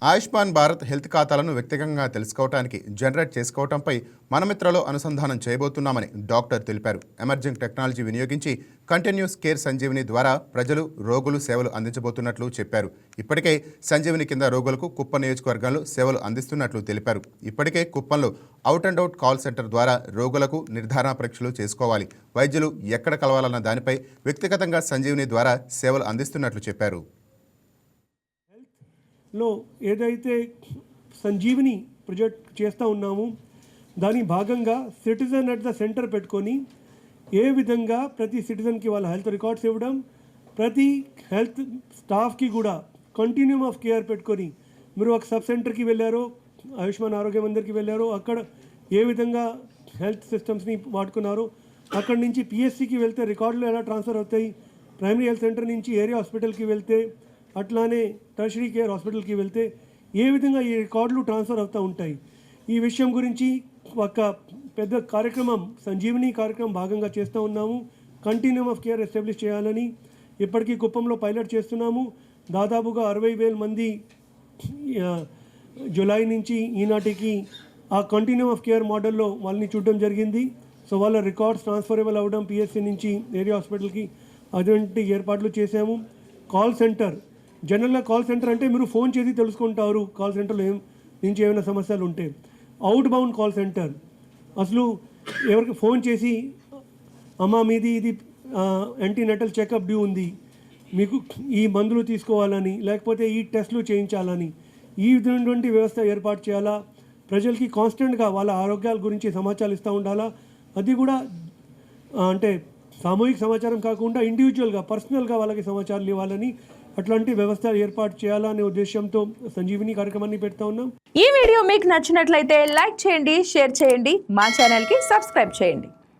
Ayushman Bharat health ఖాతాలను వ్యక్తిగతంగా తెలుసుకోవడానికి జనరేట్ చేసుకోవడంపై మనమిత్రలో అనుసంధానం చేయబోతున్నామని డాక్టర్ తెలిపారు. ఎమర్జింగ్ టెక్నాలజీ వినియోగించి కంటిన్యూస్ కేర్ సంజీవిని ద్వారా ప్రజలు రోగులు సేవలు అందించబోతున్నట్లు చెప్పారు. ఇప్పటికే సంజీవిని కింద రోగులకు కుప్పం నియోజకవర్గాల్లో సేవలు అందిస్తున్నట్లు తెలిపారు. ఇప్పటికే కుప్పంలో out and out call centre ద్వారా రోగులకు నిర్ధారణ పరీక్షలు చేసుకోవాలి. వైద్యులు ఎక్కడ కలవాలన్న దానిపై వ్యక్తిగతంగా సంజీవిని ద్వారా సేవలు అందిస్తున్నట్లు చెప్పారు. లో ఏదైతే సంజీవిని ప్రాజెక్ట్ చేస్తూ ఉన్నామో దాని భాగంగా సిటిజన్ అట్ ద సెంటర్ పెట్టుకొని ఏ విధంగా ప్రతి సిటిజన్కి వాళ్ళ హెల్త్ రికార్డ్స్ ఇవ్వడం, ప్రతి హెల్త్ స్టాఫ్కి కూడా కంటిన్యూమ్ ఆఫ్ కేర్ పెట్టుకొని మీరు ఒక సబ్ సెంటర్కి వెళ్ళారో, ఆయుష్మాన్ ఆరోగ్య మందిర్కి వెళ్ళారో, అక్కడ ఏ విధంగా హెల్త్ సిస్టమ్స్ని వాడుకున్నారో, అక్కడి నుంచి పిఎస్సికి వెళ్తే రికార్డులు ఎలా ట్రాన్స్ఫర్ అవుతాయి, ప్రైమరీ హెల్త్ సెంటర్ నుంచి ఏరియా హాస్పిటల్కి వెళ్తే, అట్లానే టర్షరీ కేర్ హాస్పిటల్కి వెళ్తే ఏ విధంగా ఈ రికార్డులు ట్రాన్స్ఫర్ అవుతూ ఉంటాయి. ఈ విషయం గురించి ఒక పెద్ద కార్యక్రమం సంజీవిని కార్యక్రమం భాగంగా చేస్తూ ఉన్నాము. కంటిన్యూమ్ ఆఫ్ కేర్ ఎస్టాబ్లిష్ చేయాలని ఇప్పటికీ కుప్పంలో పైలట్ చేస్తున్నాము. దాదాపుగా 60,000 మంది జూలై నుంచి ఈనాటికి ఆ కంటిన్యూమ్ ఆఫ్ కేర్ మోడల్లో వాళ్ళని చూడడం జరిగింది. సో వాళ్ళ రికార్డ్స్ ట్రాన్స్ఫరబుల్ అవ్వడం పిఎస్సి నుంచి ఏరియా హాస్పిటల్కి అటువంటి ఏర్పాట్లు చేశాము. కాల్ సెంటర్ జనరల్గా కాల్ సెంటర్ అంటే మీరు ఫోన్ చేసి తెలుసుకుంటారు కాల్ సెంటర్లో నుంచి ఏమైనా సమస్యలు ఉంటే. అవుట్ బౌండ్ కాల్ సెంటర్ అసలు ఎవరికి ఫోన్ చేసి అమ్మ మీది ఇది యాంటీనటల్ చెకప్ డ్యూ ఉంది, మీకు ఈ మందులు తీసుకోవాలని లేకపోతే ఈ టెస్టులు చేయించాలని ఈ విధమైనటువంటి వ్యవస్థ ఏర్పాటు చేయాలా. ప్రజలకి కాన్స్టెంట్గా వాళ్ళ ఆరోగ్యాల గురించి సమాచారం ఇస్తూ ఉండాలా. అది కూడా అంటే సామూహిక సమాచారం కాకుండా ఇండివిజువల్గా పర్సనల్గా వాళ్ళకి సమాచారాలు ఇవ్వాలని అట్లాంటి వ్యవస్థ ఏర్పాటు చేయాలనే ఉద్దేశంతో సంజీవిని కార్యక్రమాన్ని పెడతా ఉన్నాం. ఈ వీడియో మీకు నచ్చినట్లయితే లైక్ చేయండి, షేర్ చేయండి, మా ఛానల్కి సబ్స్క్రైబ్ చేయండి.